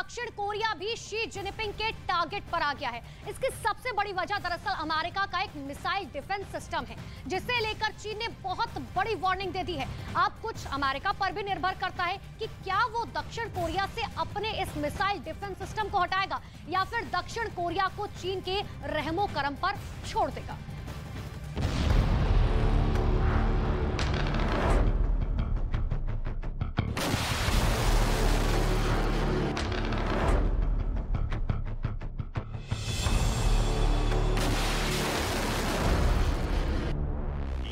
दक्षिण कोरिया भी Xi Jinping के टारगेट पर आ गया है। इसकी सबसे बड़ी वजह दरअसल अमेरिका का एक मिसाइल डिफेंस सिस्टम है, जिसे लेकर चीन ने बहुत बड़ी वार्निंग दे दी है। अब कुछ अमेरिका पर भी निर्भर करता है कि क्या वो दक्षिण कोरिया से अपने इस मिसाइल डिफेंस सिस्टम को हटाएगा या फिर दक्षिण कोरिया को चीन के रहमो करम पर छोड़ देगा।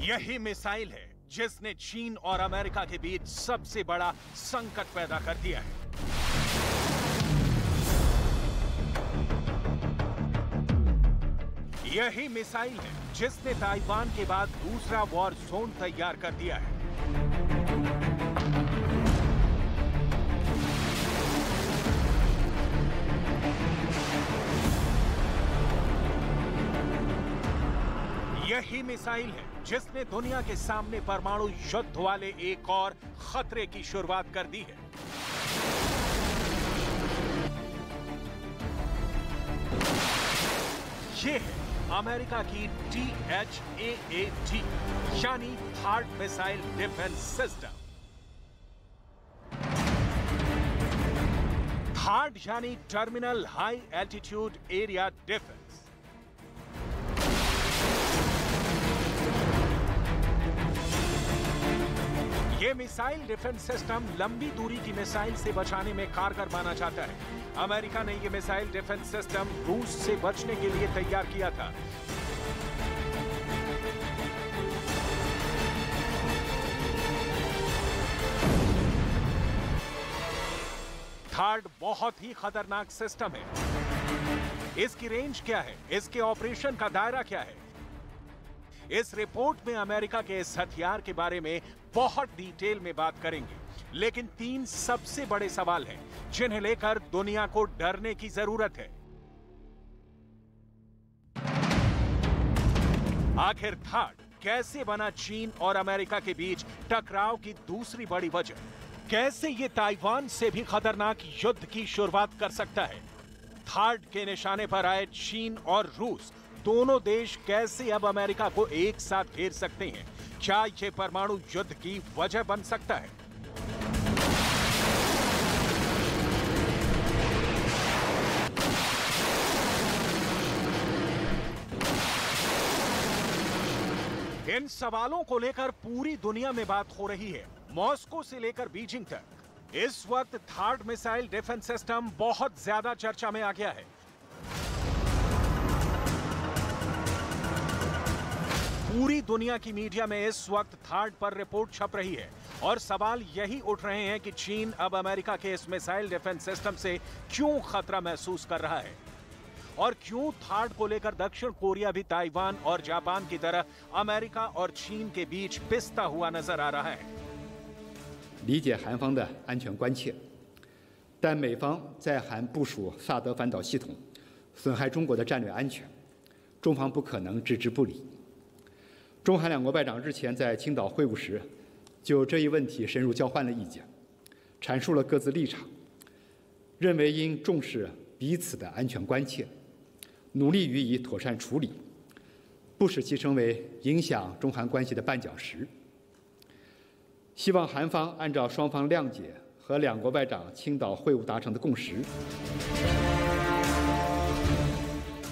यही मिसाइल है जिसने चीन और अमेरिका के बीच सबसे बड़ा संकट पैदा कर दिया है। यही मिसाइल है जिसने ताइवान के बाद दूसरा वॉर जोन तैयार कर दिया है। यही मिसाइल है जिसने दुनिया के सामने परमाणु युद्ध वाले एक और खतरे की शुरुआत कर दी है। ये है अमेरिका की THAAD यानी third missile defence system. Third यानी terminal high altitude area defence. ये मिसाइल डिफेंस सिस्टम लंबी दूरी की मिसाइल से बचाने में कारगर माना जाता है। अमेरिका ने यह मिसाइल डिफेंस सिस्टम रूस से बचने के लिए तैयार किया था। थर्ड बहुत ही खतरनाक सिस्टम है। इसकी रेंज क्या है? इसके ऑपरेशन का दायरा क्या है? इस रिपोर्ट में अमेरिका के इस हथियार के बारे में बहुत डिटेल में बात करेंगे, लेकिन 3 सबसे बड़े सवाल हैं जिन्हें लेकर दुनिया को डरने की जरूरत है। आखिर थर्ड कैसे बना चीन और अमेरिका के बीच टकराव की दूसरी बड़ी वजह? कैसे ये ताइवान से भी खतरनाक युद्ध की शुरुआत कर सकता है? थर्ड के निशाने पर आए चीन और रूस दोनों देश कैसे अब अमेरिका को एक साथ घेर सकते हैं? क्या ये परमाणु युद्ध की वजह बन सकता है? इन सवालों को लेकर पूरी दुनिया में बात हो रही है, मॉस्को से लेकर बीजिंग तक। इस वक्त थर्ड मिसाइल डिफेंस सिस्टम बहुत ज्यादा चर्चा में आ गया है। पूरी दुनिया की मीडिया में इस वक्त थर्ड पर रिपोर्ट छप रही है और सवाल यही उठ रहे हैं कि चीन अब अमेरिका के इस मिसाइल डिफेंस सिस्टम से क्यों खतरा महसूस कर रहा है और क्यों थर्ड को लेकर दक्षिण कोरिया भी ताइवान और जापान की तरह अमेरिका और चीन के बीच पिसता हुआ नजर आ रहा है। 理解韩方的安全关切，但美方在韩部署萨德反导系统，损害中国的战略安全，中方不可能置之不理。 中韩两国外长日前在青岛会晤时，就这一问题深入交换了意见，阐述了各自立场，认为应重视彼此的安全关切，努力予以妥善处理，不使其成为影响中韩关系的绊脚石。希望韩方按照双方谅解和两国外长青岛会晤达成的共识。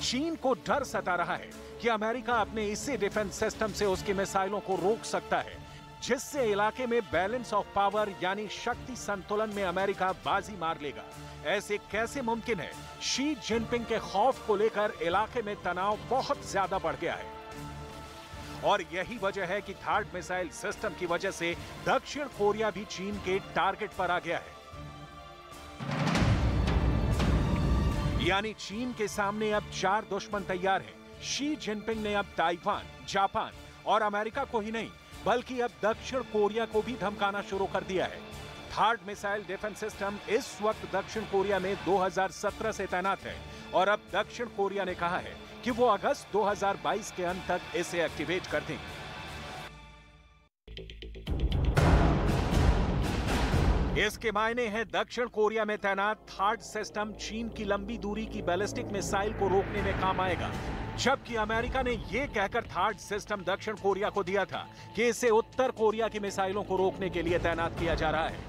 चीन को डर सता रहा है कि अमेरिका अपने इसी डिफेंस सिस्टम से उसकी मिसाइलों को रोक सकता है, जिससे इलाके में बैलेंस ऑफ पावर यानी शक्ति संतुलन में अमेरिका बाजी मार लेगा। ऐसे कैसे मुमकिन है? शी जिनपिंग के खौफ को लेकर इलाके में तनाव बहुत ज्यादा बढ़ गया है और यही वजह है कि थर्ड मिसाइल सिस्टम की वजह से दक्षिण कोरिया भी चीन के टारगेट पर आ गया है। यानी चीन के सामने अब 4 दुश्मन तैयार हैं। शी जिनपिंग ने अब ताइवान, जापान और अमेरिका को ही नहीं बल्कि अब दक्षिण कोरिया को भी धमकाना शुरू कर दिया है। थर्ड मिसाइल डिफेंस सिस्टम इस वक्त दक्षिण कोरिया में 2017 से तैनात है और अब दक्षिण कोरिया ने कहा है कि वो अगस्त 2022 के अंत तक इसे एक्टिवेट कर देंगे। इसके मायने हैं दक्षिण कोरिया में तैनात THAAD सिस्टम चीन की लंबी दूरी की बैलिस्टिक मिसाइल को रोकने में काम आएगा, जबकि अमेरिका ने यह कहकर THAAD सिस्टम दक्षिण कोरिया को दिया था कि इसे उत्तर कोरिया की मिसाइलों को रोकने के लिए तैनात किया जा रहा है।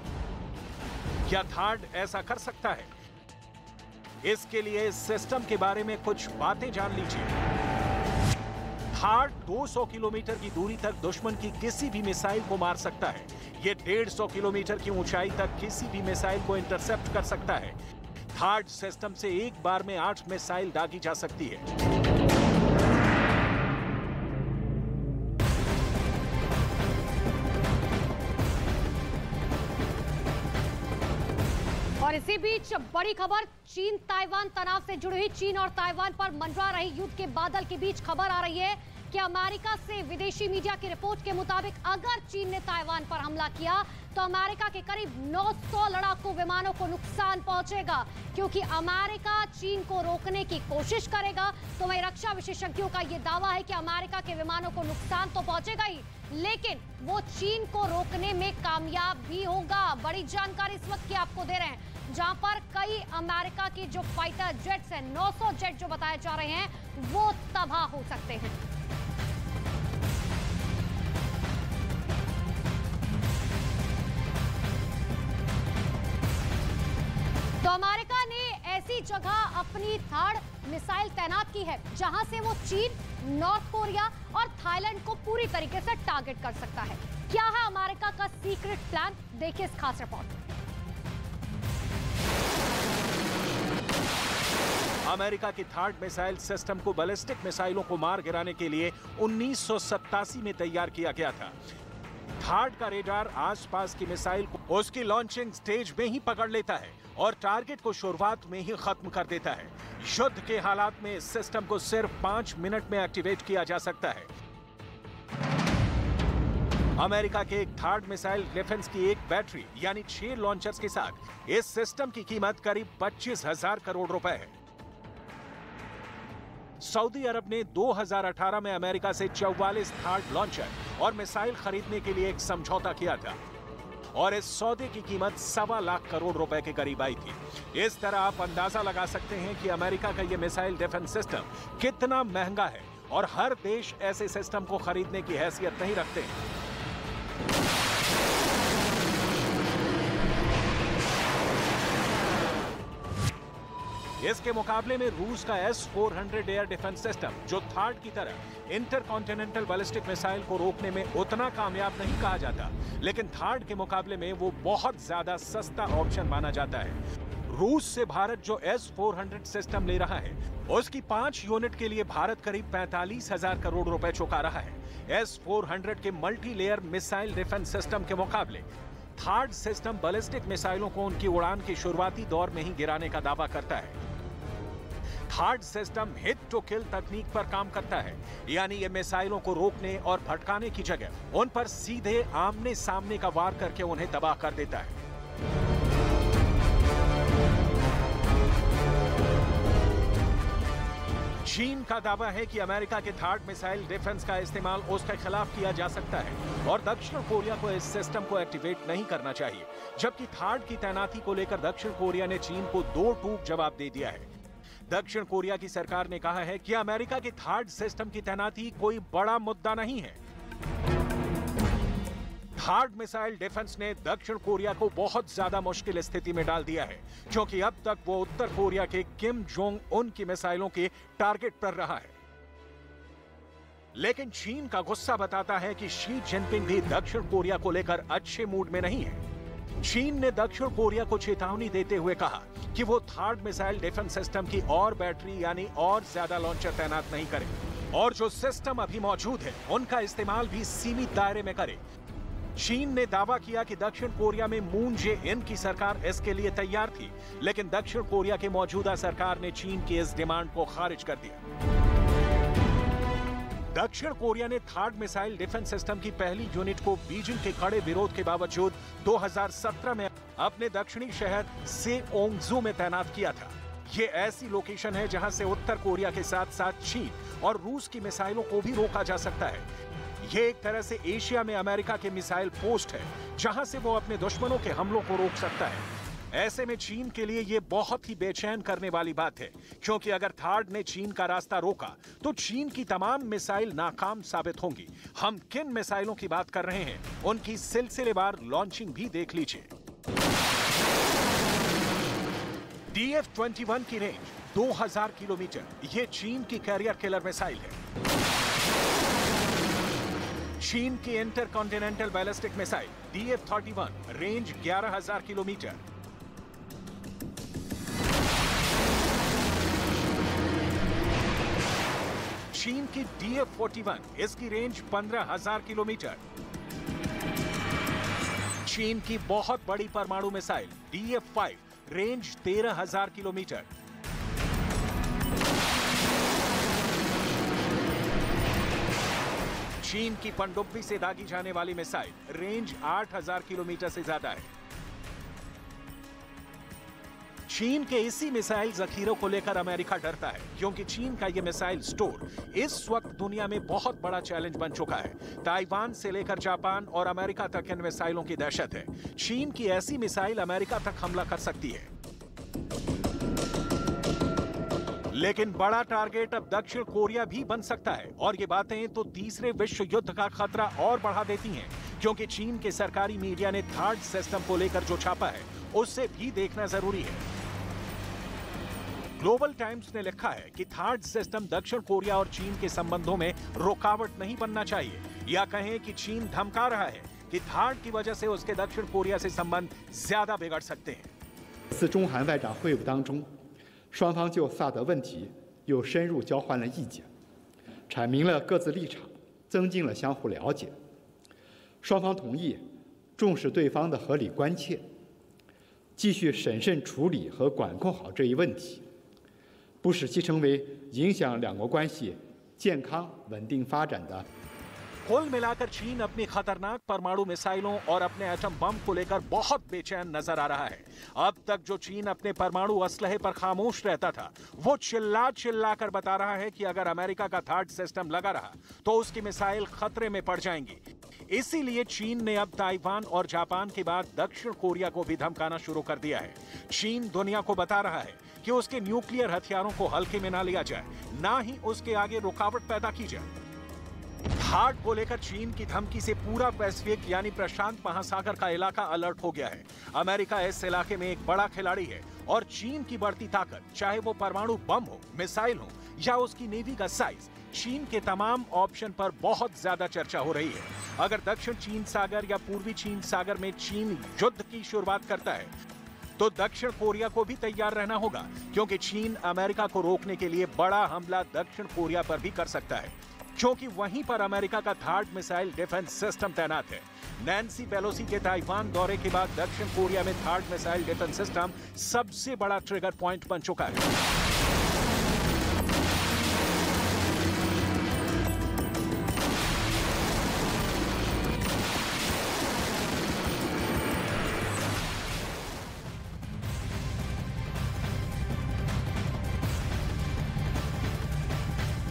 क्या THAAD ऐसा कर सकता है? इसके लिए इस सिस्टम के बारे में कुछ बातें जान लीजिए। THAAD 200 किलोमीटर की दूरी तक दुश्मन की किसी भी मिसाइल को मार सकता है। ये 150 किलोमीटर की ऊंचाई तक किसी भी मिसाइल को इंटरसेप्ट कर सकता है। THAAD सिस्टम से एक बार में 8 मिसाइल दागी जा सकती है। और इसी बीच बड़ी खबर, चीन ताइवान तनाव से जुड़ी हुई चीन और ताइवान पर मंडरा रही युद्ध के बादल के बीच खबर आ रही है कि अमेरिका से विदेशी मीडिया की रिपोर्ट के मुताबिक अगर चीन ने ताइवान पर हमला किया तो अमेरिका के करीब 900 लड़ाकू विमानों को नुकसान पहुंचेगा, क्योंकि अमेरिका चीन को रोकने की कोशिश करेगा। तो वहीं रक्षा विशेषज्ञों का यह दावा है कि अमेरिका के विमानों को नुकसान तो पहुंचेगा ही, लेकिन वो चीन को रोकने में कामयाब भी होगा। बड़ी जानकारी इस वक्त की आपको दे रहे हैं, जहां पर कई अमेरिका के जो फाइटर जेट्स हैं, 900 जेट जो बताए जा रहे हैं, वो तबाह हो सकते हैं। तो अमेरिका ने ऐसी जगह अपनी THAAD मिसाइल तैनात की है जहां से वो चीन, नॉर्थ कोरिया और थाईलैंड को पूरी तरीके से टारगेट कर सकता है। क्या है अमेरिका का सीक्रेट प्लान, देखिए इस खास रिपोर्ट। अमेरिका की THAAD मिसाइल सिस्टम को बैलिस्टिक मिसाइलों को मार गिराने के लिए 1987 में तैयार किया गया था। THAAD का रेडार आसपास की मिसाइल को उसकी लॉन्चिंग स्टेज में ही पकड़ लेता है और टारगेट को शुरुआत में ही खत्म कर देता है। युद्ध के हालात में इस सिस्टम को सिर्फ 5 मिनट में एक्टिवेट किया जा सकता है। अमेरिका के एक THAAD मिसाइल डिफेंस की एक बैटरी यानी 6 लॉन्चर्स के साथ इस सिस्टम की कीमत करीब 25,000 करोड़ रुपए है। सऊदी अरब ने 2018 में अमेरिका से 44 THAAD लॉन्चर और मिसाइल खरीदने के लिए एक समझौता किया था और इस सौदे की कीमत 1.25 लाख करोड़ रुपए के करीब आई थी। इस तरह आप अंदाजा लगा सकते हैं कि अमेरिका का यह मिसाइल डिफेंस सिस्टम कितना महंगा है और हर देश ऐसे सिस्टम को खरीदने की हैसियत नहीं रखते। इसके मुकाबले में रूस का S-400 एयर डिफेंस सिस्टम, जो THAAD की तरह इंटरकॉन्टिनेंटल बैलिस्टिक मिसाइल को रोकने में उतना कामयाब नहीं कहा जाता, लेकिन THAAD के मुकाबले में वो बहुत ज्यादा सस्ता ऑप्शन माना जाता है। रूस से भारत जो S-400 सिस्टम ले रहा है, उसकी 5 यूनिट के लिए भारत करीब 45,000 करोड़ रुपए चुका रहा है। S-400 के multi layer missile defence system के मुकाबले THAAD सिस्टम बैलिस्टिक मिसाइलों को उनकी उड़ान के शुरुआती दौर में ही गिराने का दावा करता है। THAAD system hit to kill तकनीक पर काम करता है, यानी ये मिसाइलों को रोकने और भटकाने की जगह उन पर सीधे आमने सामने का वार करके उन्हें तबाह कर देता है। चीन का दावा है कि अमेरिका के THAAD मिसाइल डिफेंस का इस्तेमाल उसके खिलाफ किया जा सकता है और दक्षिण कोरिया को इस सिस्टम को एक्टिवेट नहीं करना चाहिए, जबकि THAAD की तैनाती को लेकर दक्षिण कोरिया ने चीन को 2 टूक जवाब दे दिया है। दक्षिण कोरिया की सरकार ने कहा है कि अमेरिका के THAAD सिस्टम की तैनाती कोई बड़ा मुद्दा नहीं है। THAAD मिसाइल डिफेंस ने दक्षिण कोरिया को बहुत ज्यादा मुश्किल स्थिति में डाल दिया है, क्योंकि अब तक वो उत्तर कोरिया के किम जोंग उन की मिसाइलों के टारगेट पर रहा है। लेकिन चीन का गुस्सा बताता है कि शी जिनपिंग भी दक्षिण कोरिया को लेकर अच्छे मूड में नहीं है। चीन ने दक्षिण कोरिया को चेतावनी देते हुए कहा कि वो THAAD मिसाइल डिफेंस सिस्टम की और बैटरी यानी और ज्यादा लॉन्चर तैनात नहीं करे और जो सिस्टम अभी मौजूद है उनका इस्तेमाल भी सीमित दायरे में करे। चीन ने दावा किया कि दक्षिण कोरिया में मून जे-इन की सरकार इसके लिए तैयार थी, लेकिन दक्षिण कोरिया की मौजूदा सरकार ने चीन की इस डिमांड को खारिज कर दिया। दक्षिण कोरिया ने THAAD मिसाइल डिफेंस सिस्टम की पहली यूनिट को बीजिंग के कड़े विरोध के बावजूद 2017 में अपने दक्षिणी शहर सेओंगजू में तैनात किया था। ये ऐसी लोकेशन है जहां से उत्तर कोरिया के साथ साथ चीन और रूस की मिसाइलों को भी रोका जा सकता है। ये एक तरह से एशिया में अमेरिका के मिसाइल पोस्ट है, जहां से वो अपने दुश्मनों के हमलों को रोक सकता है। ऐसे में चीन के लिए ये बहुत ही बेचैन करने वाली बात है, क्योंकि अगर थार्ड ने चीन का रास्ता रोका तो चीन की तमाम मिसाइल नाकाम साबित होंगी। हम किन मिसाइलों की बात कर रहे हैं, उनकी सिलसिलेवार लॉन्चिंग भी देख लीजिए। DF-21 की रेंज 2000 किलोमीटर, ये चीन की कैरियर किलर मिसाइल है। चीन की intercontinental ballistic missile DF-31 range 11000 kilometre. चीन की DF-41, इसकी रेंज 15000 किलोमीटर। चीन की बहुत बड़ी परमाणु मिसाइल DF-5, रेंज 13000 किलोमीटर। चीन की पनडुब्बी से दागी जाने वाली मिसाइल रेंज 8000 किलोमीटर से ज्यादा है। चीन के इसी मिसाइल जखीरों को लेकर अमेरिका डरता है, क्योंकि चीन का यह मिसाइल स्टोर इस वक्त दुनिया में बहुत बड़ा चैलेंज बन चुका है। ताइवान से लेकर जापान और अमेरिका तक इन मिसाइलों की दहशत है। चीन की ऐसी मिसाइल अमेरिका तक हमला कर सकती है। लेकिन बड़ा टारगेट अब दक्षिण कोरिया भी बन सकता है, और ये बातें तो तीसरे विश्व युद्ध का खतरा और बढ़ा देती हैं, क्योंकि चीन के सरकारी मीडिया ने थार्ड सिस्टम को लेकर जो छापा है उससे भी देखना जरूरी है। ग्लोबल टाइम्स ने लिखा है कि थार्ड सिस्टम दक्षिण कोरिया और चीन के संबंधों में रुकावट नहीं बनना चाहिए, या कहें कि चीन धमका रहा है कि थार्ड की वजह से उसके दक्षिण कोरिया से संबंध ज्यादा बिगड़ सकते हैं। 次中韩外长会晤当中，双方就萨德问题又深入交换了意见，阐明了各自立场，增进了相互了解。双方同意重视对方的合理关切，继续审慎处理和管控好这一问题，不使其成为影响两国关系健康稳定发展的。 कुल मिलाकर चीन अपनी खतरनाक परमाणु मिसाइलों और अपने एटम बम को लेकर बहुत बेचैन नजर आ रहा है। अब तक जो चीन अपने परमाणु असलहे पर खामोश रहता था, वो चिल्ला चिल्ला कर बता रहा है कि अगर अमेरिका का थर्ड सिस्टम लगा रहा तो उसकी मिसाइल खतरे में पड़ जाएंगी। इसीलिए चीन ने अब ताइवान और जापान के बाद दक्षिण कोरिया को भी धमकाना शुरू कर दिया है। चीन दुनिया को बता रहा है कि उसके न्यूक्लियर हथियारों को हल्के में ना लिया जाए, ना ही उसके आगे रुकावट पैदा की जाए। थार्ड को लेकर चीन की धमकी से पूरा पैसिफिक यानी प्रशांत महासागर का इलाका अलर्ट हो गया है। अमेरिका इस इलाके में एक बड़ा खिलाड़ी है, और चीन की बढ़ती ताकत, चाहे वो परमाणु बम हो, मिसाइल हो या उसकी नेवी का साइज, चीन के तमाम ऑप्शन पर बहुत ज्यादा चर्चा हो रही है। अगर दक्षिण चीन सागर या पूर्वी चीन सागर में चीन युद्ध की शुरुआत करता है, तो दक्षिण कोरिया को भी तैयार रहना होगा, क्योंकि चीन अमेरिका को रोकने के लिए बड़ा हमला दक्षिण कोरिया पर भी कर सकता है, क्योंकि वहीं पर अमेरिका का थर्ड मिसाइल डिफेंस सिस्टम तैनात है। नैन्सी पेलोसी के ताइवान दौरे के बाद दक्षिण कोरिया में थर्ड मिसाइल डिफेंस सिस्टम सबसे बड़ा ट्रिगर पॉइंट बन चुका है।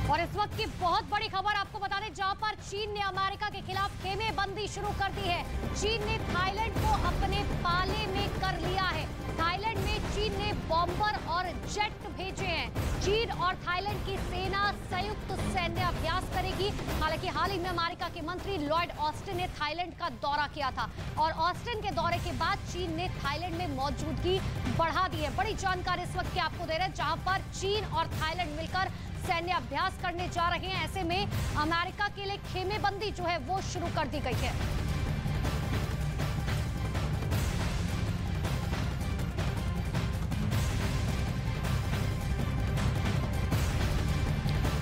और इस वक्त की बहुत बड़ी खबर आपको बता दें, जहां पर चीन ने अमेरिका के खिलाफ खेमेबंदी शुरू कर दी है। चीन ने थाईलैंड को अपने पाले में कर लिया है। थाईलैंड में चीन ने बॉम्बर और जेट भेजे हैं। चीन और थाईलैंड की सेना संयुक्त सैन्य अभ्यास करेगी। हालांकि हाल ही में अमेरिका के मंत्री लॉयड ऑस्टिन ने थाईलैंड का दौरा किया था, और ऑस्टिन के दौरे के बाद चीन ने थाईलैंड में मौजूदगी बढ़ा दी है। बड़ी जानकारी इस वक्त की आपको दे रहे हैं, जहां पर चीन और थाईलैंड मिलकर सैन्य अभ्यास करने जा रहे हैं। ऐसे में अमेरिका के लिए खेमेबंदी जो है वो शुरू कर दी गई है।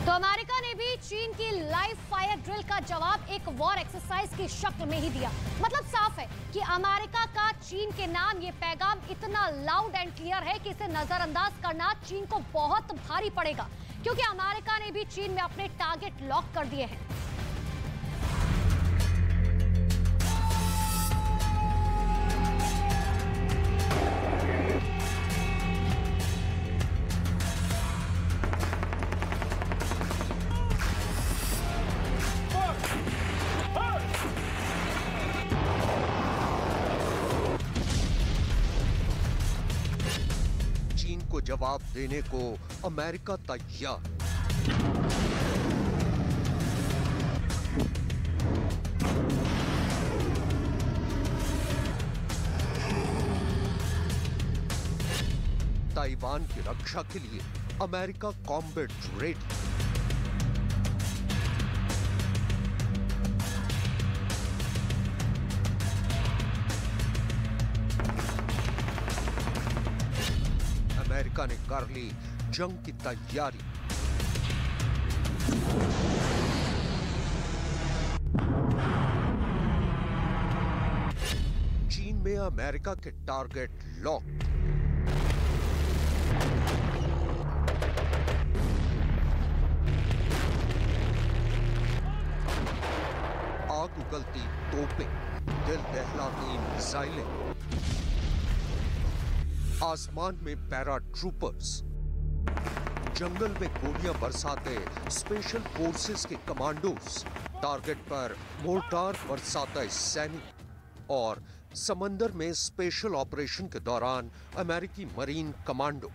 तो अमेरिका ने भी चीन की लाइव फायर ड्रिल का जवाब एक वॉर एक्सरसाइज की शक्ल में ही दिया। मतलब साफ है कि अमेरिका का चीन के नाम ये पैगाम इतना लाउड एंड क्लियर है कि इसे नजरअंदाज करना चीन को बहुत भारी पड़ेगा, क्योंकि अमेरिका ने भी चीन में अपने टारगेट लॉक कर दिए हैं। चीन को जवाब देने को अमेरिका तैयार। ताइवान की रक्षा के लिए अमेरिका कॉम्बैट रेडी। अमेरिका ने कर ली जंग की तैयारी। चीन में अमेरिका के टारगेट लॉक। आग उगलती तोपें, दिल दहलाती मिसाइलें, आसमान में पैरा ट्रूपर्स, जंगल में गोलियां बरसाते स्पेशल फोर्सेस के कमांडोज, टारगेट पर मोर्टार बरसाता सैनिक और समंदर में स्पेशल ऑपरेशन के दौरान अमेरिकी मरीन कमांडो।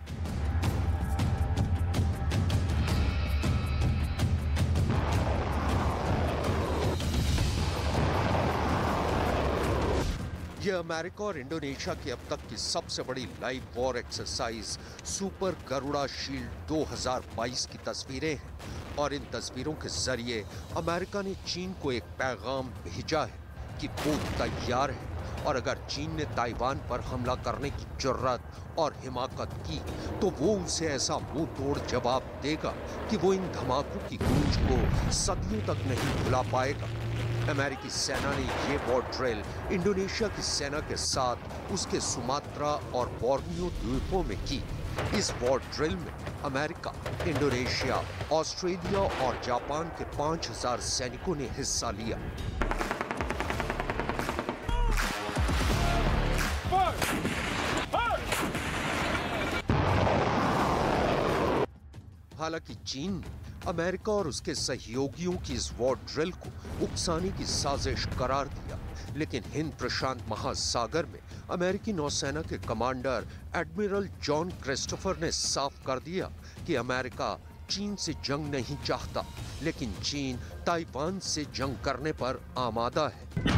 यह अमेरिका और इंडोनेशिया की अब तक की सबसे बड़ी live war exercise super Garuda shield 2022 की तस्वीरें हैं और इन तस्वीरों के जरिए अमेरिका ने चीन को एक पैगाम भेजा है कि वो तैयार है और अगर चीन ने ताइवान पर हमला करने की जुर्रत और हिमाकत की तो वो उसे ऐसा मुंह तोड़ जवाब देगा कि वो इन धमाकों की गूंज को सदियों तक नहीं भुला पाएगा। अमेरिकी सेना ने ये वॉर ड्रिल इंडोनेशिया की सेना के साथ उसके सुमात्रा और बोर्नियो द्वीपों में की। इस वॉर ड्रिल में अमेरिका, इंडोनेशिया, ऑस्ट्रेलिया और जापान के 5000 सैनिकों ने हिस्सा लिया। हालांकि चीन ने अमेरिका और उसके सहयोगियों की इस वॉर ड्रिल को उकसाने की साजिश करार दिया, लेकिन हिंद प्रशांत महासागर में अमेरिकी नौसेना के कमांडर एडमिरल जॉन क्रिस्टोफर ने साफ कर दिया कि अमेरिका चीन से जंग नहीं चाहता, लेकिन चीन ताइवान से जंग करने पर आमादा है।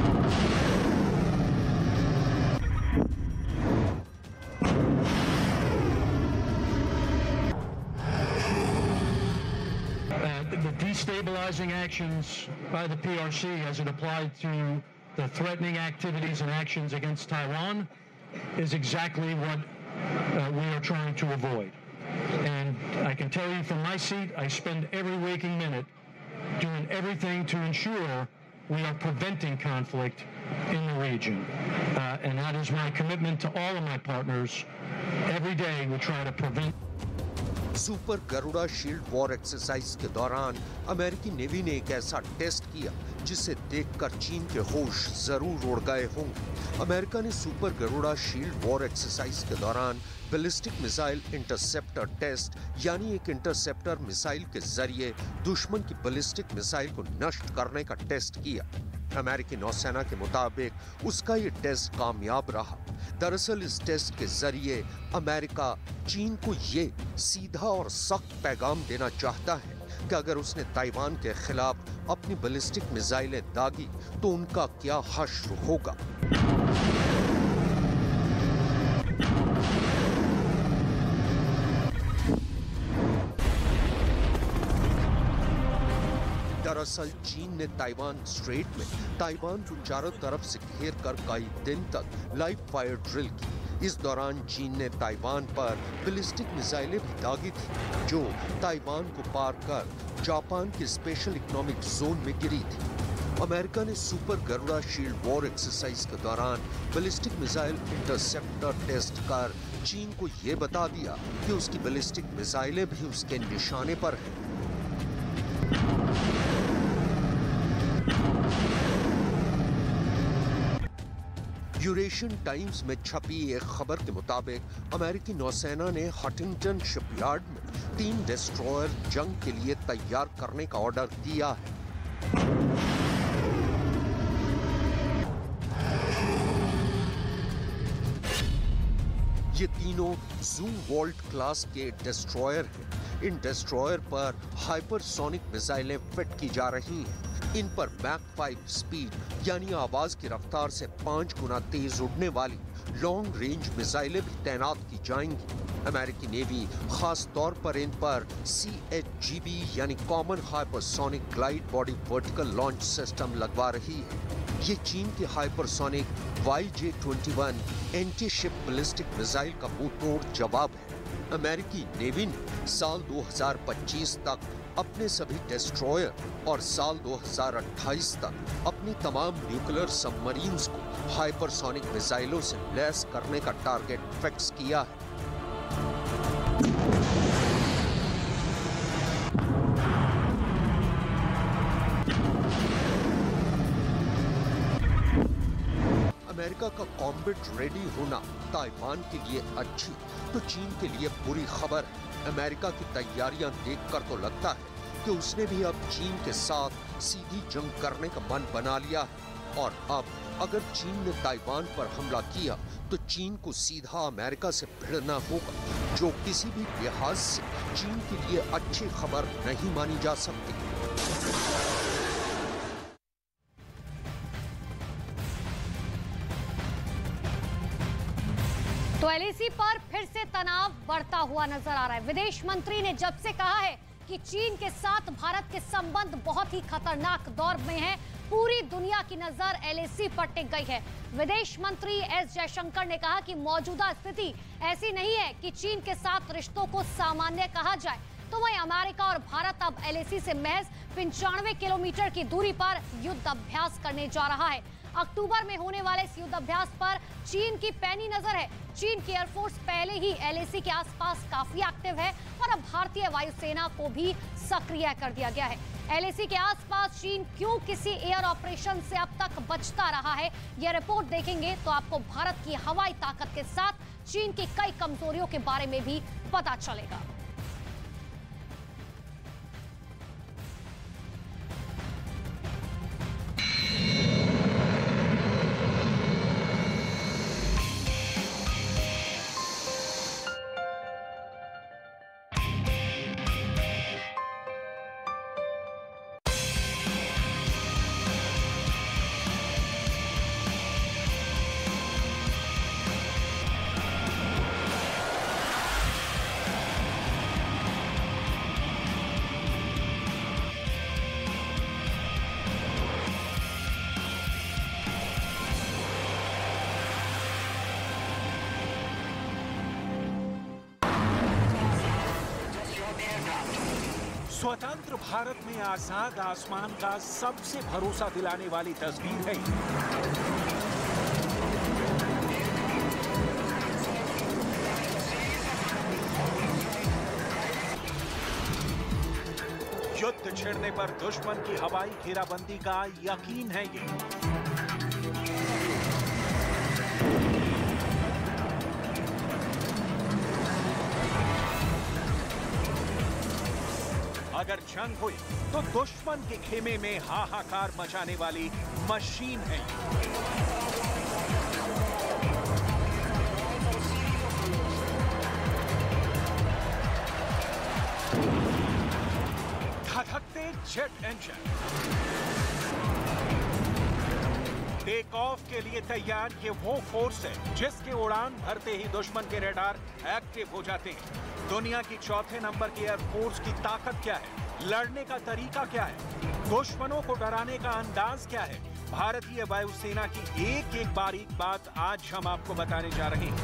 The destabilizing actions by the PRC as it applied to the threatening activities and actions against Taiwan is exactly what we are trying to avoid. And I can tell you from my seat, I spend every waking minute doing everything to ensure we are preventing conflict in the region. And that is my commitment to all of my partners. Every day we try to prevent. Super Garuda shield war exercise के दौरान अमेरिकी navy ने एक ऐसा test किया जिसे देखकर चीन के होश जरूर उड़ गए होंगे। अमेरिका ने super Garuda shield war exercise के दौरान बैलिस्टिक मिसाइल इंटरसेप्टर टेस्ट, यानी एक इंटरसेप्टर मिसाइल के जरिए दुश्मन की बैलिस्टिक मिसाइल को नष्ट करने का टेस्ट किया। अमेरिकी नौसेना के मुताबिक उसका ये टेस्ट कामयाब रहा। दरअसल इस टेस्ट के जरिए अमेरिका चीन को ये सीधा और सख्त पैगाम देना चाहता है कि अगर उसने ताइवान के खिलाफ अपनी बैलिस्टिक मिसाइलें दागी तो उनका क्या हश्र होगा। दरअसल चीन ने ताइवान स्ट्रेट में ताइवान को चारों तरफ से घेर कर कई दिन तक लाइव फायर ड्रिल की। इस दौरान चीन ने ताइवान पर बैलिस्टिक मिसाइलें भी दागी थी जो ताइवान को पार कर जापान के स्पेशल इकोनॉमिक जोन में गिरी थी। अमेरिका ने super Garuda shield war exercise के दौरान बैलिस्टिक मिसाइल इंटरसेप्टर टेस्ट कर चीन को यह बता दिया कि उसकी बैलिस्टिक मिसाइलें भी उसके निशाने पर हैं। यूरेशियन टाइम्स में छपी एक खबर के मुताबिक अमेरिकी नौसेना ने हंटिंगटन शिपयार्ड में 3 डिस्ट्रॉयर जंग के लिए तैयार करने का ऑर्डर दिया है। ये तीनों जूम वॉल्ट क्लास के डिस्ट्रॉयर हैं। इन डिस्ट्रॉयर पर हाइपरसोनिक मिसाइलें फिट की जा रही हैं। इन पर मैक 5 स्पीड यानी आवाज की रफ्तार से 5 गुना तेज उड़ने वाली लॉन्ग रेंज मिसाइलें भी तैनात की जाएंगी। अमेरिकी नेवी खास तौर पर इन पर CHGB यानी common hypersonic glide body vertical launch system लगवा रही है। ये चीन के hypersonic YJ-21 anti ship ballistic missile का मुंहतोड़ जवाब है। अमेरिकी नेवी ने साल 2025 तक अपने सभी डिस्ट्रॉयर और साल 2028 तक अपनी तमाम न्यूक्लियर सबमरीन्स को हाइपरसोनिक मिसाइलों से लैस करने का टारगेट फिक्स किया है। अमेरिका का कॉम्बैट रेडी होना ताइवान के लिए अच्छी तो चीन के लिए बुरी खबर है। अमेरिका की तैयारियां देखकर तो लगता है कि उसने भी अब चीन के साथ सीधी जंग करने का मन बना लिया है। और अब अगर चीन ने ताइवान पर हमला किया तो चीन को सीधा अमेरिका से भिड़ना होगा, जो किसी भी लिहाज से चीन के लिए अच्छी खबर नहीं मानी जा सकती। तो LAC पर फिर से तनाव बढ़ता हुआ नजर आ रहा है। विदेश मंत्री ने जब से कहा है कि चीन के साथ भारत के संबंध बहुत ही खतरनाक दौर में हैं, पूरी दुनिया की नजर LAC पर टिक गई है। विदेश मंत्री S जयशंकर ने कहा कि मौजूदा स्थिति ऐसी नहीं है कि चीन के साथ रिश्तों को सामान्य कहा जाए। तो वहीं अमेरिका और भारत अब LAC से महज 95 किलोमीटर की दूरी पर युद्ध अभ्यास करने जा रहा है। अक्टूबर में होने वाले इस युद्ध अभ्यास पर चीन की पैनी नजर है। चीन की एयरफोर्स पहले ही LAC के आसपास काफी एक्टिव है और अब भारतीय वायुसेना को भी सक्रिय कर दिया गया है। LAC के आसपास चीन क्यों किसी एयर ऑपरेशन से अब तक बचता रहा है, यह रिपोर्ट देखेंगे तो आपको भारत की हवाई ताकत के साथ चीन की कई कमजोरियों के बारे में भी पता चलेगा। स्वतंत्र भारत में आजाद आसमान का सबसे भरोसा दिलाने वाली तस्वीर है। युद्ध छिड़ने पर दुश्मन की हवाई घेराबंदी का यकीन है ये। अगर जंग हुई तो दुश्मन के खेमे में हाहाकार मचाने वाली मशीन है। धधकते जेट इंजन, टेक ऑफ के लिए तैयार ये वो फोर्स है जिसके उड़ान भरते ही दुश्मन के रडार एक्टिव हो जाते हैं। दुनिया की चौथे नंबर की एयरफोर्स की ताकत क्या है, लड़ने का तरीका क्या है, दुश्मनों को डराने का अंदाज क्या है, भारतीय वायुसेना की एक एक बारीक बात आज हम आपको बताने जा रहे हैं।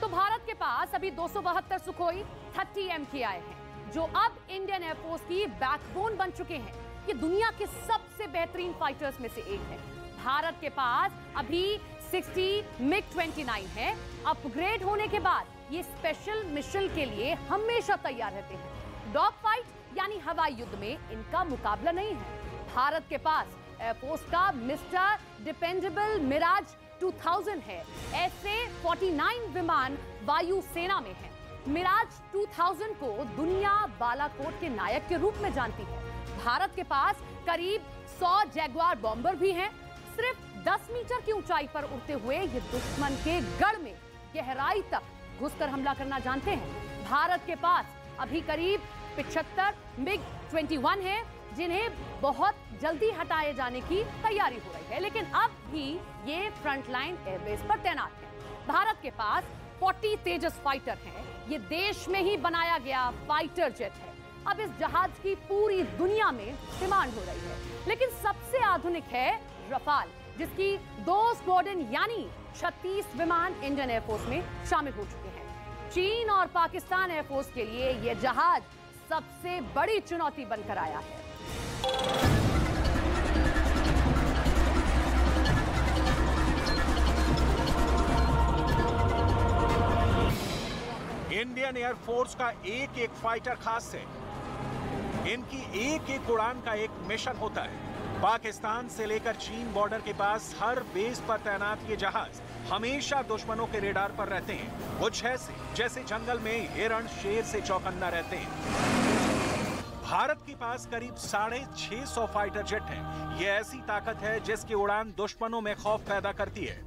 तो भारत के पास अभी 272 सुखोई 30M की आए हैं, जो अब इंडियन एयरफोर्स की बैकबोन बन चुके हैं। ये दुनिया के सबसे बेहतरीन फाइटर्स में से एक है। भारत के पास अभी 60 MiG-29 है। अपग्रेड होने के बाद ये स्पेशल मिशन के लिए हमेशा तैयार रहते हैं। डॉग फाइट यानी हवाई युद्ध में इनका मुकाबला नहीं है। भारत के पास एयरफोर्स का मिस्टर डिपेंडेबल मिराज 2000 है। ऐसे 49 विमान वायुसेना में हैं। मिराज 2000 को दुनिया बालाकोट के नायक के रूप में जानती है। भारत के पास करीब 100 जैगुआर बॉम्बर भी हैं। सिर्फ 10 मीटर की ऊंचाई पर उड़ते हुए ये दुश्मन के गढ़ में गहराई तक घुसकर हमला करना जानते हैं। भारत के पास अभी करीब 75 MiG-21 है, जिन्हें बहुत जल्दी हटाए जाने की तैयारी हो रही है, लेकिन अब भी ये फ्रंटलाइन एयरबेस पर तैनात है। भारत के पास 40 तेजस फाइटर हैं। ये देश में ही बनाया गया फाइटर जेट है। अब इस जहाज की पूरी दुनिया में डिमांड हो रही है, लेकिन सबसे आधुनिक है रफाल, जिसकी 2 स्क्वाड्रन यानी 36 विमान इंडियन एयरफोर्स में शामिल हो चुके हैं। चीन और पाकिस्तान एयरफोर्स के लिए यह जहाज सबसे बड़ी चुनौती बनकर आया है। इंडियन एयरफोर्स का एक एक फाइटर खास है। इनकी एक एक उड़ान का एक मिशन होता है। पाकिस्तान से लेकर चीन बॉर्डर के पास हर बेस पर तैनात ये जहाज हमेशा दुश्मनों के रेडार पर रहते हैं। कुछ ऐसे जैसे जंगल में हिरण शेर से चौकन्ना रहते हैं। भारत के पास करीब 650 फाइटर जेट हैं। ये ऐसी ताकत है जिसकी उड़ान दुश्मनों में खौफ पैदा करती है।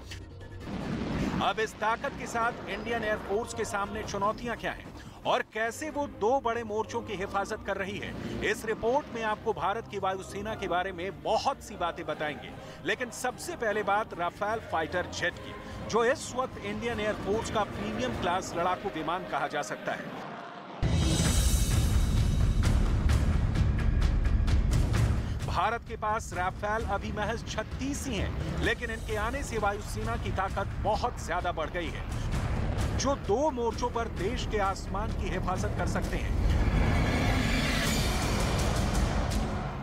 अब इस ताकत के साथ इंडियन एयरफोर्स के सामने चुनौतियां क्या हैं और कैसे वो 2 बड़े मोर्चों की हिफाजत कर रही है, इस रिपोर्ट में आपको भारत की वायुसेना के बारे में बहुत सी बातें बताएंगे। लेकिन सबसे पहले बात राफेल फाइटर जेट की, जो इस वक्त इंडियन एयरफोर्स का प्रीमियम क्लास लड़ाकू विमान कहा जा सकता है। भारत के पास राफेल अभी महज 36 ही हैं, लेकिन इनके आने से वायुसेना की ताकत बहुत ज्यादा बढ़ गई है, जो 2 मोर्चों पर देश के आसमान की हिफाजत कर सकते हैं।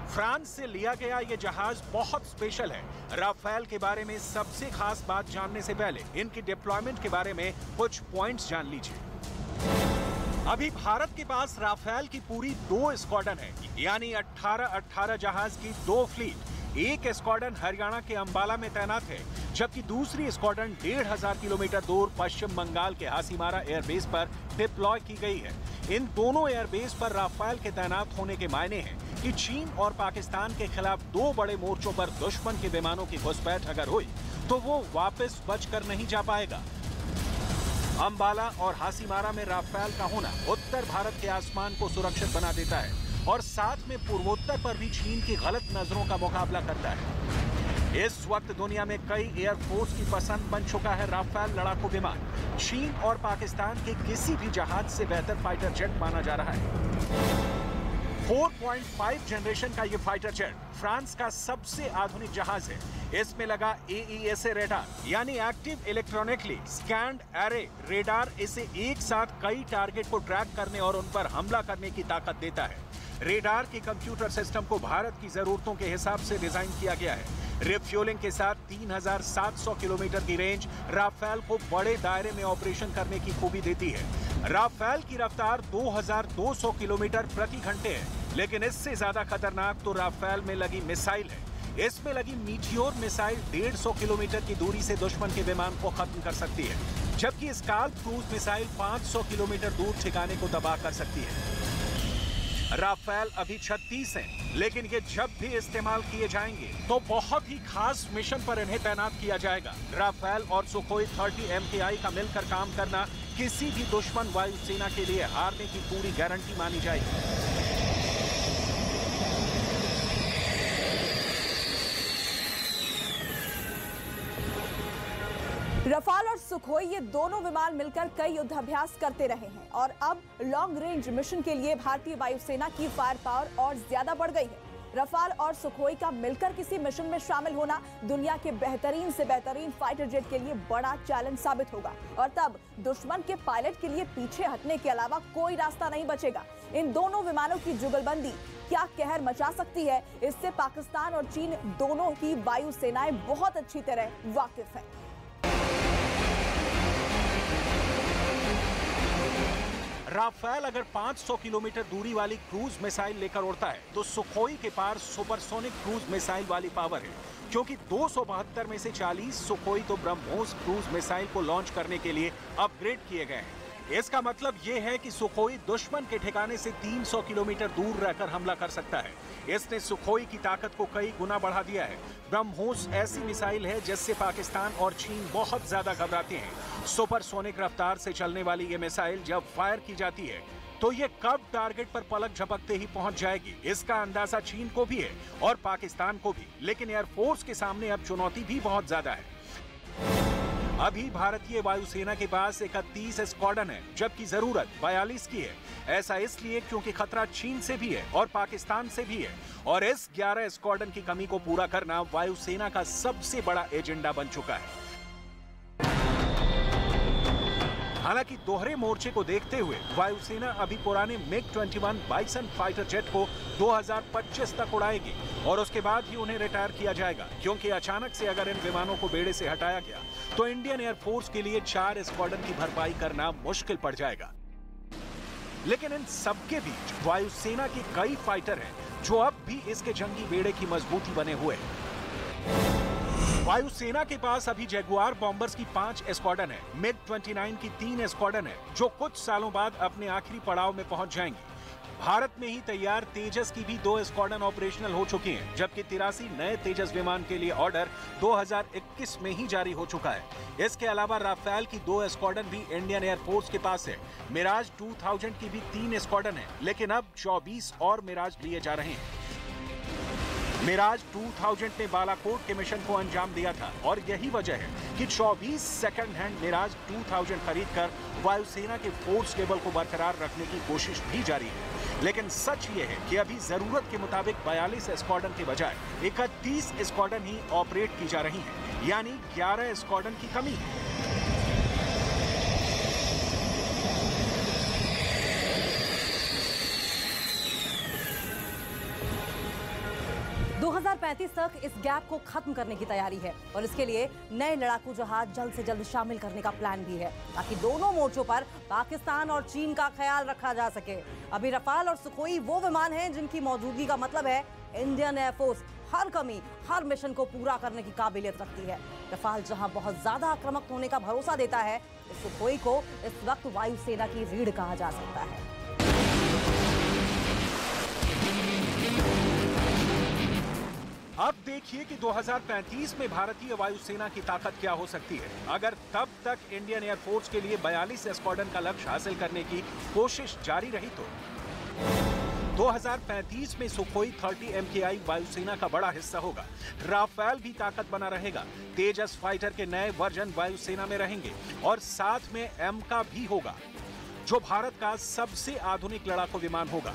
फ्रांस से लिया गया यह जहाज बहुत स्पेशल है। राफेल के बारे में सबसे खास बात जानने से पहले इनकी डिप्लॉयमेंट के बारे में कुछ पॉइंट्स जान लीजिए। अभी भारत के पास राफेल की पूरी 2 स्क्वाड्रन है, यानी 18 जहाज की 2 फ्लीट। एक स्क्वाड्रन हरियाणा के अंबाला में तैनात है, जबकि दूसरी स्क्वाड्रन 1500 किलोमीटर दूर पश्चिम बंगाल के हासीमारा एयरबेस पर डिप्लॉय की गई है। इन दोनों एयरबेस पर राफेल के तैनात होने के मायने हैं कि चीन और पाकिस्तान के खिलाफ 2 बड़े मोर्चों पर दुश्मन के विमानों की घुसपैठ अगर हुई तो वो वापस बचकर नहीं जा पाएगा। अंबाला और हासीमारा में राफेल का होना उत्तर भारत के आसमान को सुरक्षित बना देता है और साथ में पूर्वोत्तर पर भी चीन की गलत नजरों का मुकाबला करता है। इस वक्त दुनिया में कई एयरफोर्स की पसंद बन चुका है राफेल लड़ाकू विमान। चीन और पाकिस्तान के किसी भी जहाज से बेहतर फाइटर जेट माना जा रहा है। 4.5 जनरेशन का ये फाइटर जेट फ्रांस का सबसे आधुनिक जहाज है। इसमें लगा AESA रेडार, यानी active electronically scanned array radar इसे एक साथ कई टारगेट को ट्रैक करने और उन पर हमला करने की ताकत देता है। रेडार के कंप्यूटर सिस्टम को भारत की जरूरतों के हिसाब से डिजाइन किया गया है। रिफ्यूलिंग के साथ 3700 किलोमीटर की रेंज राफेल को बड़े दायरे में ऑपरेशन करने की खूबी देती है। राफेल की रफ्तार 2200 किलोमीटर प्रति घंटे है, लेकिन इससे ज्यादा खतरनाक तो राफेल में लगी मिसाइल है। इसमें लगी मीटियोर मिसाइल 150 किलोमीटर की दूरी से दुश्मन के विमान को खत्म कर सकती है, जबकि स्काल्प क्रूज मिसाइल 500 किलोमीटर दूर ठिकाने को तबाह कर सकती है। राफेल अभी 36 हैं, लेकिन ये जब भी इस्तेमाल किए जाएंगे तो बहुत ही खास मिशन पर इन्हें तैनात किया जाएगा। राफेल और सुखोई 30 MKI का मिलकर काम करना किसी भी दुश्मन वायुसेना के लिए हारने की पूरी गारंटी मानी जाएगी। रफाल और सुखोई ये दोनों विमान मिलकर कई युद्धाभ्यास करते रहे हैं और अब लॉन्ग रेंज मिशन के लिए भारतीय वायुसेना की फायर पावर और ज्यादा बढ़ गई है। रफाल और सुखोई का मिलकर किसी मिशन में शामिल होना दुनिया के बेहतरीन से बेहतरीन फाइटर जेट के लिए बड़ा चैलेंज साबित होगा और तब दुश्मन के पायलट के लिए पीछे हटने के अलावा कोई रास्ता नहीं बचेगा। इन दोनों विमानों की जुगलबंदी क्या कहर मचा सकती है, इससे पाकिस्तान और चीन दोनों की वायुसेनाएं बहुत अच्छी तरह वाकिफ है। राफेल अगर 500 किलोमीटर दूरी वाली क्रूज मिसाइल लेकर उड़ता है तो सुखोई के पास सुपरसोनिक क्रूज मिसाइल वाली पावर है, क्योंकि 272 में से 40 सुखोई तो ब्रह्मोस क्रूज मिसाइल को लॉन्च करने के लिए अपग्रेड किए गए हैं। इसका मतलब यह है कि सुखोई दुश्मन के ठिकाने से 300 किलोमीटर दूर रहकर हमला कर सकता है। इसने सुखोई की ताकत को कई गुना बढ़ा दिया है। ब्रह्मोस ऐसी मिसाइल है जिससे पाकिस्तान और चीन बहुत ज्यादा घबराते हैं। सुपरसोनिक रफ्तार से चलने वाली ये मिसाइल जब फायर की जाती है तो ये कब टारगेट पर पलक झपकते ही पहुंच जाएगी, इसका अंदाजा चीन को भी है और पाकिस्तान को भी। लेकिन एयरफोर्स के सामने अब चुनौती भी बहुत ज्यादा है। अभी भारतीय वायुसेना के पास 31 स्क्वाड्रन है, जबकि जरूरत 42 की है। ऐसा इसलिए क्योंकि खतरा चीन से भी है और पाकिस्तान से भी है, और इस 11 स्क्वाड्रन की कमी को पूरा करना वायुसेना का सबसे बड़ा एजेंडा बन चुका है। हालांकि दोहरे मोर्चे को देखते हुए वायुसेना अभी पुराने MiG-21 बाइसन फाइटर जेट को 2025 तक उड़ाएगी और उसके बाद ही उन्हें रिटायर किया जाएगा, क्योंकि अचानक से अगर इन विमानों को बेड़े से हटाया गया तो इंडियन एयरफोर्स के लिए 4 स्क्वाड्रन की भरपाई करना मुश्किल पड़ जाएगा। लेकिन इन सबके बीच वायुसेना के कई फाइटर हैं जो अब भी इसके जंगी बेड़े की मजबूती बने हुए हैं। वायुसेना के पास अभी जैगुआर बॉम्बर्स की 5 स्क्वाड्रन है, MiG-29 की 3 स्क्वाड्रन है जो कुछ सालों बाद अपने आखिरी पड़ाव में पहुंच जाएंगी। भारत में ही तैयार तेजस की भी 2 स्क्वाड्रन ऑपरेशनल हो चुकी हैं, जबकि 83 नए तेजस विमान के लिए ऑर्डर 2021 में ही जारी हो चुका है। इसके अलावा राफेल की 2 स्क्वाड्रन भी इंडियन एयरफोर्स के पास है। मिराज 2000 की भी 3 स्क्वाड्रन है, लेकिन अब 24 और मिराज लिए जा रहे हैं। मिराज 2000 ने बालाकोट के मिशन को अंजाम दिया था और यही वजह है कि 24 सेकंड हैंड मिराज 2000 खरीदकर वायुसेना के फोर्स लेवल को बरकरार रखने की कोशिश भी जारी है। लेकिन सच ये है कि अभी जरूरत के मुताबिक 42 स्क्वाड्रन के बजाय 31 स्क्वाड्रन ही ऑपरेट की जा रही हैं, यानी 11 स्क्वाड्रन की कमी है। 2035 तक इस गैप को खत्म करने की तैयारी है और इसके लिए नए लड़ाकू जहाज जल्द से जल्द शामिल करने का प्लान भी है, ताकि दोनों मोर्चों पर पाकिस्तान और चीन का ख्याल रखा जा सके। अभी रफाल और सुखोई वो विमान हैं जिनकी मौजूदगी का मतलब है इंडियन एयरफोर्स हर कमी, हर मिशन को पूरा करने की काबिलियत रखती है। रफाल जहां बहुत ज्यादा आक्रामक होने का भरोसा देता है, इस सुखोई को इस वक्त वायुसेना की रीढ़ कहा जा सकता है। अब देखिए कि 2035 में भारतीय वायुसेना की ताकत क्या हो सकती है। अगर तब तक इंडियन एयरफोर्स के लिए 42 स्क्वाड्रन का लक्ष्य हासिल करने की कोशिश जारी रही तो 2035 में सुखोई 30 MKI वायुसेना का बड़ा हिस्सा होगा। राफेल भी ताकत बना रहेगा। तेजस फाइटर के नए वर्जन वायुसेना में रहेंगे और साथ में एमका भी होगा, जो भारत का सबसे आधुनिक लड़ाकू विमान होगा।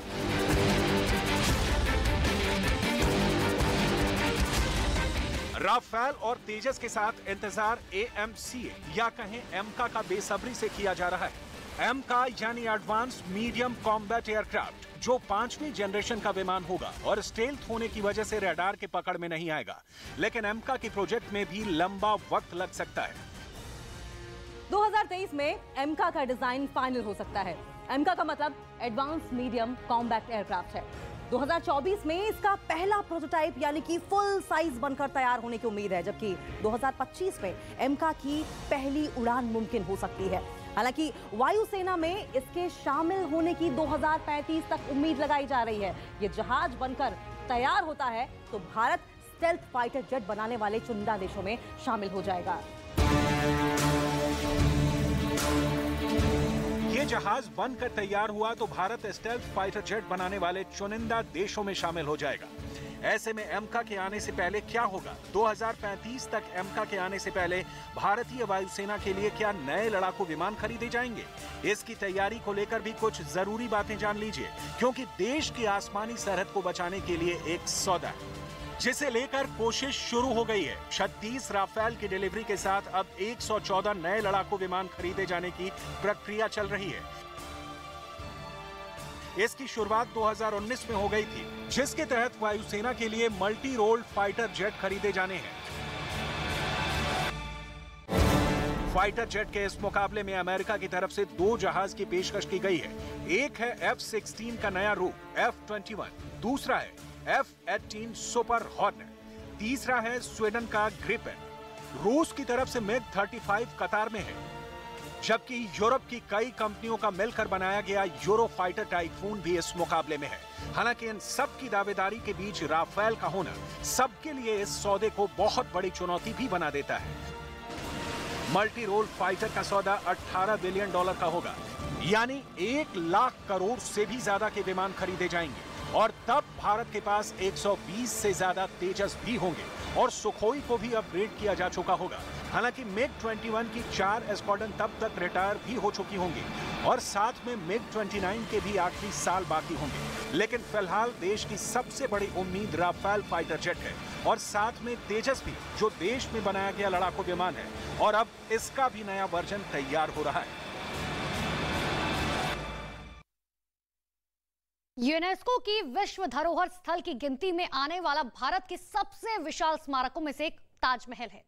राफेल और तेजस के साथ इंतजार AMCA या कहें एमका का बेसब्री से किया जा रहा है। एमका यानी एडवांस मीडियम कॉम्बैट एयरक्राफ्ट, जो 5वीं जनरेशन का विमान होगा और स्टेल्थ होने की वजह से रडार के पकड़ में नहीं आएगा। लेकिन एमका के प्रोजेक्ट में भी लंबा वक्त लग सकता है। 2023 में एमका का डिजाइन फाइनल हो सकता है। एमका का मतलब एडवांस मीडियम कॉम्बैट एयरक्राफ्ट है। 2024 में इसका पहला प्रोटोटाइप यानी कि फुल साइज बनकर तैयार होने की उम्मीद है, जबकि 2025 में एमका की पहली उड़ान मुमकिन हो सकती है। हालांकि वायुसेना में इसके शामिल होने की 2035 तक उम्मीद लगाई जा रही है। ये जहाज बनकर तैयार होता है तो भारत स्टेल्थ फाइटर जेट बनाने वाले चुनिंदा देशों में शामिल हो जाएगा। ये जहाज बनकर तैयार हुआ तो भारत स्टेल्थ फाइटर जेट बनाने वाले चुनिंदा देशों में शामिल हो जाएगा। ऐसे में एमका के आने से पहले क्या होगा? 2035 तक एमका के आने से पहले भारतीय वायुसेना के लिए क्या नए लड़ाकू विमान खरीदे जाएंगे? इसकी तैयारी को लेकर भी कुछ जरूरी बातें जान लीजिए, क्योंकि देश की आसमानी सरहद को बचाने के लिए एक सौदा है जिसे लेकर कोशिश शुरू हो गई है। 36 राफेल की डिलीवरी के साथ अब 114 नए लड़ाकू विमान खरीदे जाने की प्रक्रिया चल रही है। इसकी शुरुआत 2019 में हो गई थी, जिसके तहत वायुसेना के लिए मल्टी रोल फाइटर जेट खरीदे जाने हैं। फाइटर जेट के इस मुकाबले में अमेरिका की तरफ से 2 जहाज की पेशकश की गई है। एक है F-16 का नया रूप F-21, दूसरा है F-18 सुपर हॉर्नेट, तीसरा है स्वीडन का ग्रिपेन। रूस की तरफ से MiG-35 कतार में है। जबकि यूरोप की कई कंपनियों का मिलकर बनाया गया यूरोफाइटर टाइफून भी इस मुकाबले में है। हालांकि इन सब की दावेदारी के बीच राफेल का होना सबके लिए इस सौदे को बहुत बड़ी चुनौती भी बना देता है। मल्टी रोल फाइटर का सौदा $18 बिलियन का होगा, यानी 1 लाख करोड़ से भी ज्यादा के विमान खरीदे जाएंगे। और तब भारत के पास 120 से ज्यादा तेजस भी होंगे और सुखोई को भी अपग्रेड किया जा चुका होगा। हालांकि MiG-21 की 4 एस्क्वाड्रन तब तक रिटायर भी हो चुकी होंगी और साथ में MiG-29 के भी आखिरी साल बाकी होंगे। लेकिन फिलहाल देश की सबसे बड़ी उम्मीद राफेल फाइटर जेट है और साथ में तेजस भी, जो देश में बनाया गया लड़ाकू विमान है और अब इसका भी नया वर्जन तैयार हो रहा है। यूनेस्को की विश्व धरोहर स्थल की गिनती में आने वाला भारत के सबसे विशाल स्मारकों में से एक ताजमहल है।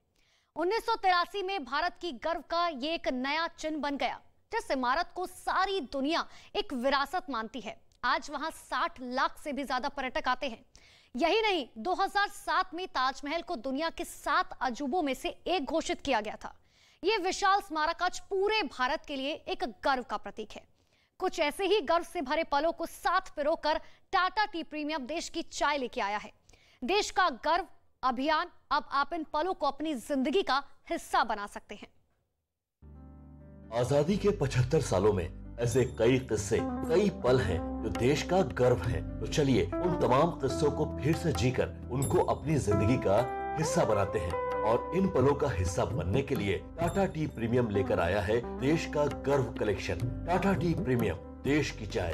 1983 में भारत की गर्व का ये एक नया चिन्ह बन गया, जिस इमारत को सारी दुनिया एक विरासत मानती है। आज वहां 60 लाख से भी ज्यादा पर्यटक आते हैं। यही नहीं, 2007 में ताजमहल को दुनिया के 7 अजूबों में से एक घोषित किया गया था। यह विशाल स्मारक आज पूरे भारत के लिए एक गर्व का प्रतीक है। कुछ ऐसे ही गर्व से भरे पलों को साथ पिरोकर टाटा टी प्रीमियम देश की चाय लेके आया है। देश का गर्व अभियान, अब आप इन पलों को अपनी जिंदगी का हिस्सा बना सकते हैं। आजादी के 75 सालों में ऐसे कई किस्से, कई पल हैं जो देश का गर्व है। तो चलिए उन तमाम किस्सों को फिर से जीकर उनको अपनी जिंदगी का हिस्सा बनाते हैं। और इन पलों का हिस्सा बनने के लिए टाटा टी प्रीमियम लेकर आया है देश का गर्व कलेक्शन। टाटा टी प्रीमियम, देश की चाय।